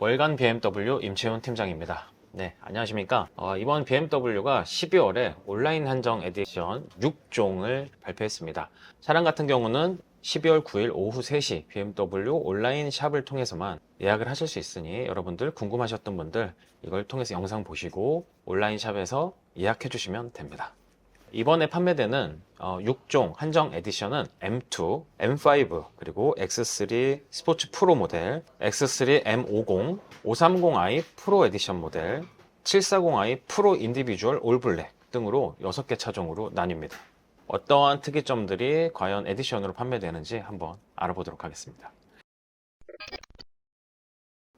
월간 BMW 임채훈 팀장입니다. 네, 안녕하십니까. 이번 BMW가 12월에 온라인 한정 에디션 6종을 발표했습니다. 차량 같은 경우는 12월 9일 오후 3시 BMW 온라인 샵을 통해서만 예약을 하실 수 있으니 여러분들 궁금하셨던 분들 이걸 통해서 영상 보시고 온라인 샵에서 예약해 주시면 됩니다. 이번에 판매되는 6종 한정 에디션은 M2, M5, 그리고 X3 스포츠 프로 모델, X3 M50, 530i 프로 에디션 모델, 740i 프로 인디비주얼 올 블랙 등으로 6개 차종으로 나뉩니다. 어떠한 특이점들이 과연 에디션으로 판매되는지 한번 알아보도록 하겠습니다.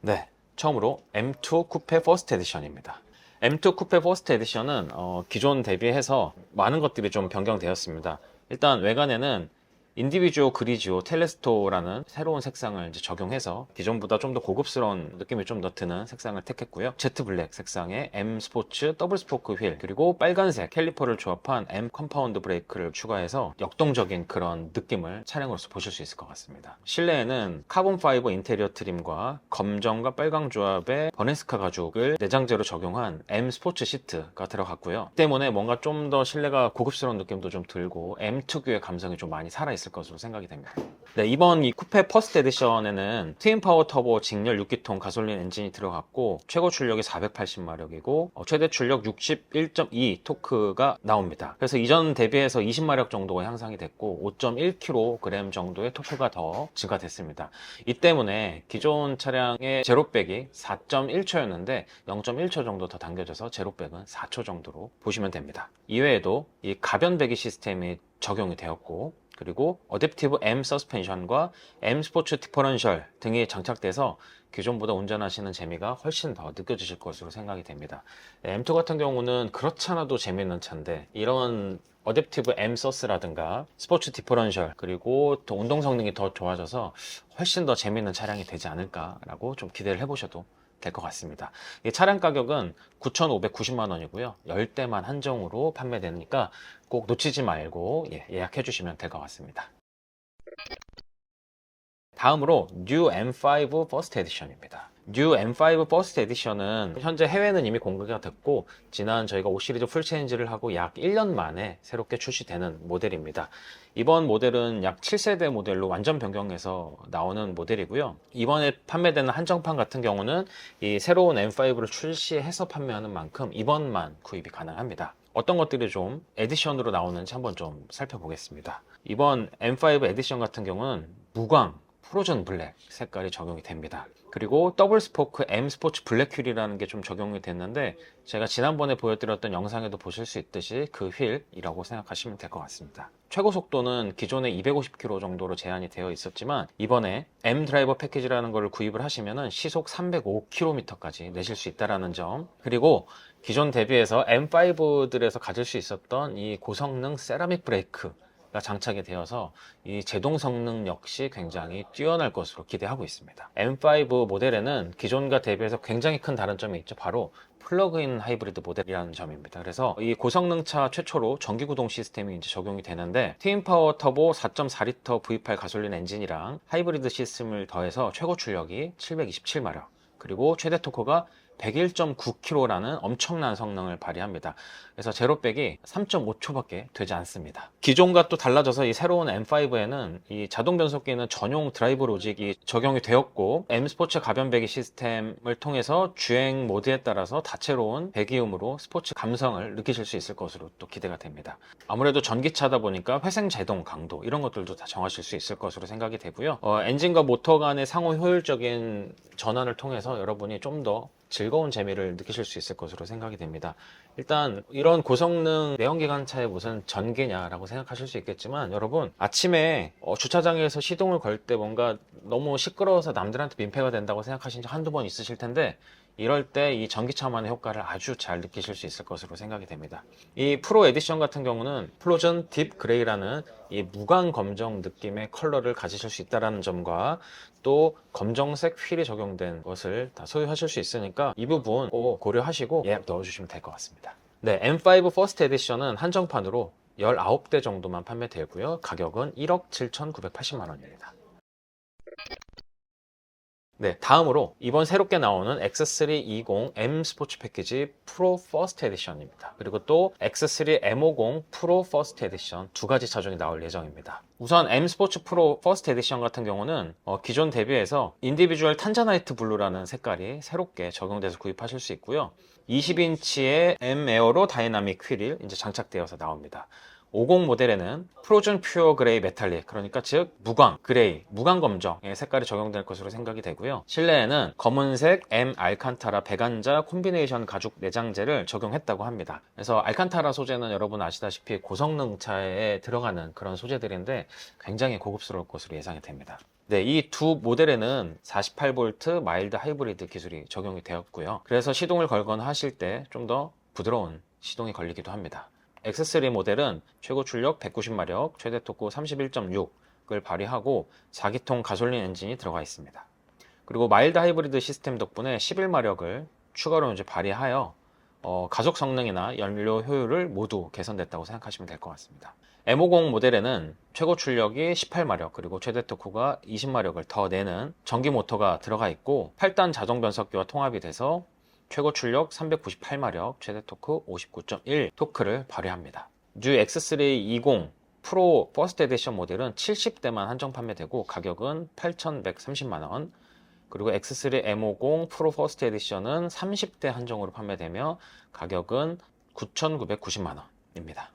네, 처음으로 M2 쿠페 퍼스트 에디션입니다. M2 쿠페 퍼스트 에디션은 기존 대비해서 많은 것들이 좀 변경되었습니다. 일단 외관에는 인디비주오 그리지오 텔레스토라는 새로운 색상을 이제 적용해서 기존보다 좀 더 고급스러운 느낌이 좀 더 드는 색상을 택했고요. 제트 블랙 색상의 M 스포츠 더블 스포크 휠, 그리고 빨간색 캘리퍼를 조합한 M 컴파운드 브레이크를 추가해서 역동적인 그런 느낌을 차량으로서 보실 수 있을 것 같습니다. 실내에는 카본 파이버 인테리어 트림과 검정과 빨강 조합의 버네스카 가죽을 내장재로 적용한 M 스포츠 시트가 들어갔고요. 이 때문에 뭔가 좀 더 실내가 고급스러운 느낌도 좀 들고 M 특유의 감성이 좀 많이 살아있을 것으로 생각이 됩니다. 네, 이번 이 쿠페 퍼스트 에디션에는 트윈 파워 터보 직렬 6기통 가솔린 엔진이 들어갔고 최고 출력이 480마력이고 최대 출력 61.2 토크가 나옵니다. 그래서 이전 대비해서 20마력 정도가 향상이 됐고 5.1kg 정도의 토크가 더 증가됐습니다. 이 때문에 기존 차량의 제로백이 4.1초였는데 0.1초 정도 더 당겨져서 제로백은 4초 정도로 보시면 됩니다. 이외에도 이 가변 배기 시스템이 적용이 되었고, 그리고 어댑티브 M 서스펜션과 M 스포츠 디퍼런셜 등이 장착돼서 기존보다 운전하시는 재미가 훨씬 더 느껴지실 것으로 생각이 됩니다. M2 같은 경우는 그렇지 않아도 재미있는 차인데 이런 어댑티브 M 서스라든가 스포츠 디퍼런셜 그리고 또 운동 성능이 더 좋아져서 훨씬 더 재미있는 차량이 되지 않을까라고 좀 기대를 해보셔도 될 것 같습니다. 이 차량 가격은 9,590만 원이고요. 10대만 한정으로 판매되니까 꼭 놓치지 말고 예약해 주시면 될 것 같습니다. 다음으로 New M5 퍼스트 에디션입니다. New M5 퍼스트 에디션은 현재 해외는 이미 공개가 됐고 지난 저희가 5 시리즈 풀 체인지를 하고 약 1년 만에 새롭게 출시되는 모델입니다. 이번 모델은 약 7세대 모델로 완전 변경해서 나오는 모델이고요. 이번에 판매되는 한정판 같은 경우는 이 새로운 M5를 출시해서 판매하는 만큼 이번만 구입이 가능합니다. 어떤 것들이 좀 에디션으로 나오는지 한번 좀 살펴보겠습니다. 이번 M5 에디션 같은 경우는 무광 프로전 블랙 색깔이 적용이 됩니다. 그리고 더블 스포크 M 스포츠 블랙 휠이라는 게 좀 적용이 됐는데 제가 지난번에 보여드렸던 영상에도 보실 수 있듯이 그 휠이라고 생각하시면 될 것 같습니다. 최고 속도는 기존에 250km 정도로 제한이 되어 있었지만 이번에 M 드라이버 패키지라는 걸 구입을 하시면 시속 305km까지 내실 수 있다는 점, 그리고 기존 대비해서 M5들에서 가질 수 있었던 이 고성능 세라믹 브레이크 장착이 되어서 이 제동 성능 역시 굉장히 뛰어날 것으로 기대하고 있습니다. M5 모델에는 기존과 대비해서 굉장히 큰 다른 점이 있죠. 바로 플러그인 하이브리드 모델이라는 점입니다. 그래서 이 고성능차 최초로 전기구동 시스템이 이제 적용이 되는데 트윈 파워 터보 4.4L V8 가솔린 엔진이랑 하이브리드 시스템을 더해서 최고 출력이 727마력, 그리고 최대 토크가 101.9kg라는 엄청난 성능을 발휘합니다. 그래서 제로백이 3.5초밖에 되지 않습니다. 기존과 또 달라져서 이 새로운 M5에는 이 자동 변속기는 전용 드라이브 로직이 적용이 되었고 M 스포츠 가변 배기 시스템을 통해서 주행 모드에 따라서 다채로운 배기음으로 스포츠 감성을 느끼실 수 있을 것으로 또 기대가 됩니다. 아무래도 전기차다 보니까 회생 제동 강도 이런 것들도 다 정하실 수 있을 것으로 생각이 되고요. 엔진과 모터 간의 상호 효율적인 전환을 통해서 여러분이 좀 더 즐거운 재미를 느끼실 수 있을 것으로 생각이 됩니다. 일단 이런 고성능 내연기관차에 무슨 전기냐라고 생각하실 수 있겠지만 여러분 아침에 주차장에서 시동을 걸 때 뭔가 너무 시끄러워서 남들한테 민폐가 된다고 생각하신 적 한두 번 있으실 텐데 이럴 때 이 전기차만의 효과를 아주 잘 느끼실 수 있을 것으로 생각이 됩니다. 이 프로 에디션 같은 경우는 플로전 딥 그레이라는 이 무광 검정 느낌의 컬러를 가지실 수 있다는 점과 또 검정색 휠이 적용된 것을 다 소유하실 수 있으니까 이 부분 꼭 고려하시고 예약 넣어주시면 될 것 같습니다. 네, M5 퍼스트 에디션은 한정판으로 19대 정도만 판매되고요. 가격은 1억 7,980만 원입니다. 네, 다음으로 이번 새롭게 나오는 X320 M 스포츠 패키지 프로 퍼스트 에디션입니다. 그리고 또 X3 M50 프로 퍼스트 에디션 두 가지 차종이 나올 예정입니다. 우선 M 스포츠 프로 퍼스트 에디션 같은 경우는 기존 대비해서 인디비주얼 탄자나이트 블루라는 색깔이 새롭게 적용돼서 구입하실 수 있고요. 20인치의 M 에어로 다이나믹 휠이 이제 장착되어서 나옵니다. 50 모델에는 프로즌 퓨어 그레이 메탈릭, 그러니까 즉 무광 그레이, 무광 검정의 색깔이 적용될 것으로 생각이 되고요. 실내에는 검은색 M 알칸타라 배간자 콤비네이션 가죽 내장재를 적용했다고 합니다. 그래서 알칸타라 소재는 여러분 아시다시피 고성능 차에 들어가는 그런 소재들인데 굉장히 고급스러울 것으로 예상이 됩니다. 네, 이 두 모델에는 48V 마일드 하이브리드 기술이 적용이 되었고요. 그래서 시동을 걸거나 하실 때 좀 더 부드러운 시동이 걸리기도 합니다. X3 모델은 최고 출력 190마력, 최대 토크 31.6을 발휘하고 4기통 가솔린 엔진이 들어가 있습니다. 그리고 마일드 하이브리드 시스템 덕분에 11마력을 추가로 이제 발휘하여 가속 성능이나 연료 효율을 모두 개선됐다고 생각하시면 될 것 같습니다. M50 모델에는 최고 출력이 18마력 그리고 최대 토크가 20마력을 더 내는 전기 모터가 들어가 있고 8단 자동 변속기와 통합이 돼서 최고 출력 398마력, 최대 토크 59.1 토크를 발휘합니다. 뉴 X320 프로 퍼스트 에디션 모델은 70대만 한정 판매되고 가격은 8,130만원, 그리고 X3 M50 프로 퍼스트 에디션은 30대 한정으로 판매되며 가격은 9,990만원입니다.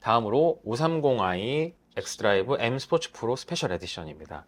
다음으로 530i 엑스드라이브 M 스포츠 프로 스페셜 에디션입니다.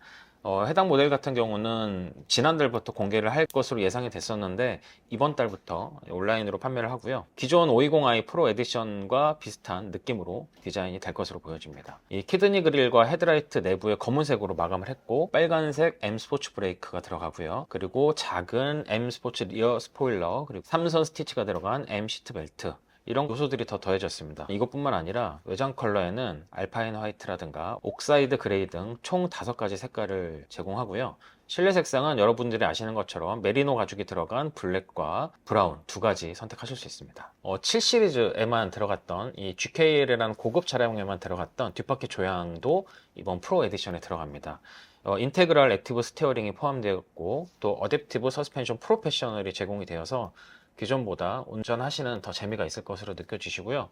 해당 모델 같은 경우는 지난달부터 공개를 할 것으로 예상이 됐었는데 이번 달부터 온라인으로 판매를 하고요. 기존 520i 프로 에디션과 비슷한 느낌으로 디자인이 될 것으로 보여집니다. 이 키드니 그릴과 헤드라이트 내부에 검은색으로 마감을 했고 빨간색 M 스포츠 브레이크가 들어가고요. 그리고 작은 M 스포츠 리어 스포일러, 그리고 3선 스티치가 들어간 M 시트 벨트, 이런 요소들이 더 더해졌습니다. 이것뿐만 아니라 외장 컬러에는 알파인 화이트라든가 옥사이드 그레이 등 총 5가지 색깔을 제공하고요. 실내 색상은 여러분들이 아시는 것처럼 메리노 가죽이 들어간 블랙과 브라운 두 가지 선택하실 수 있습니다. 7 시리즈에만 들어갔던 이 GKL이라는 고급 차량에만 들어갔던 뒷바퀴 조향도 이번 프로 에디션에 들어갑니다. 인테그랄 액티브 스티어링이 포함되었고 또 어댑티브 서스펜션 프로페셔널이 제공이 되어서 기존보다 운전하시는 더 재미가 있을 것으로 느껴지시고요.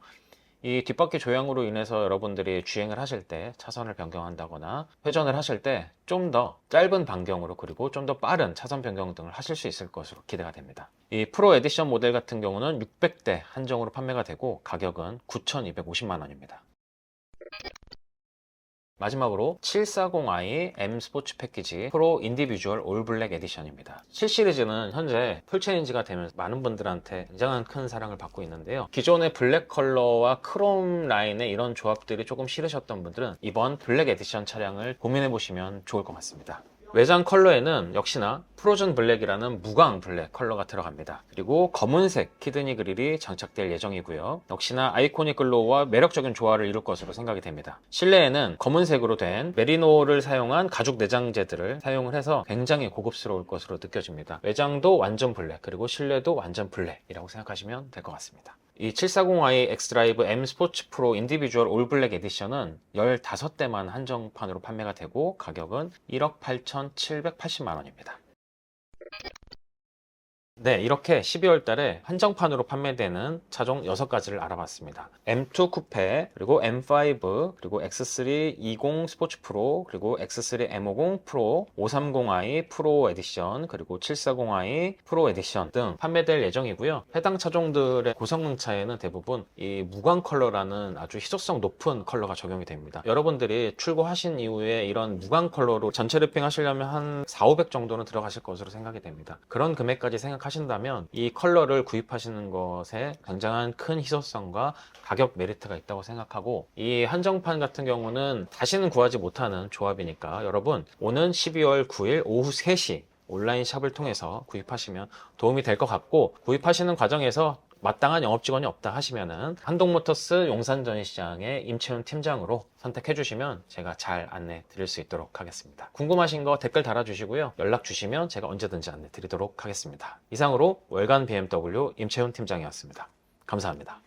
이 뒷바퀴 조향으로 인해서 여러분들이 주행을 하실 때 차선을 변경한다거나 회전을 하실 때 좀 더 짧은 반경으로 그리고 좀 더 빠른 차선 변경 등을 하실 수 있을 것으로 기대가 됩니다. 이 프로 에디션 모델 같은 경우는 600대 한정으로 판매가 되고 가격은 9,250만 원입니다. 마지막으로 740i M 스포츠 패키지 프로 인디비주얼 올 블랙 에디션입니다. 7 시리즈는 현재 풀체인지가 되면서 많은 분들한테 굉장한 큰 사랑을 받고 있는데요. 기존의 블랙 컬러와 크롬 라인의 이런 조합들이 조금 싫으셨던 분들은 이번 블랙 에디션 차량을 고민해 보시면 좋을 것 같습니다. 외장 컬러에는 역시나 프로즌 블랙이라는 무광 블랙 컬러가 들어갑니다. 그리고 검은색 키드니 그릴이 장착될 예정이고요. 역시나 아이코닉 글로우와 매력적인 조화를 이룰 것으로 생각이 됩니다. 실내에는 검은색으로 된 메리노를 사용한 가죽 내장재들을 사용을 해서 굉장히 고급스러울 것으로 느껴집니다. 외장도 완전 블랙, 그리고 실내도 완전 블랙이라고 생각하시면 될 것 같습니다. 이 740i 엑스드라이브 M 스포츠 프로 인디비주얼 올 블랙 에디션은 15대만 한정판으로 판매가 되고 가격은 1억 8,780만 원입니다. 네, 이렇게 12월 달에 한정판으로 판매되는 차종 6가지를 알아봤습니다. M2 쿠페, 그리고 M5, 그리고 X3 20 스포츠 프로, 그리고 X3 M50 프로, 530i 프로 에디션, 그리고 740i 프로 에디션 등 판매될 예정이고요. 해당 차종들의 고성능 차에는 대부분 이 무광 컬러라는 아주 희소성 높은 컬러가 적용이 됩니다. 여러분들이 출고하신 이후에 이런 무광 컬러로 전체 랩핑 하시려면 한 400~500 정도는 들어가실 것으로 생각이 됩니다. 그런 금액까지 하신다면 이 컬러를 구입하시는 것에 굉장한 큰 희소성과 가격 메리트가 있다고 생각하고, 이 한정판 같은 경우는 다시는 구하지 못하는 조합이니까 여러분 오는 12월 9일 오후 3시 온라인 샵을 통해서 구입하시면 도움이 될 것 같고, 구입하시는 과정에서 마땅한 영업직원이 없다 하시면은 한동모터스 용산전시장의 임채훈 팀장으로 선택해 주시면 제가 잘 안내 드릴 수 있도록 하겠습니다. 궁금하신 거 댓글 달아주시고요. 연락 주시면 제가 언제든지 안내 드리도록 하겠습니다. 이상으로 월간 BMW 임채훈 팀장이었습니다. 감사합니다.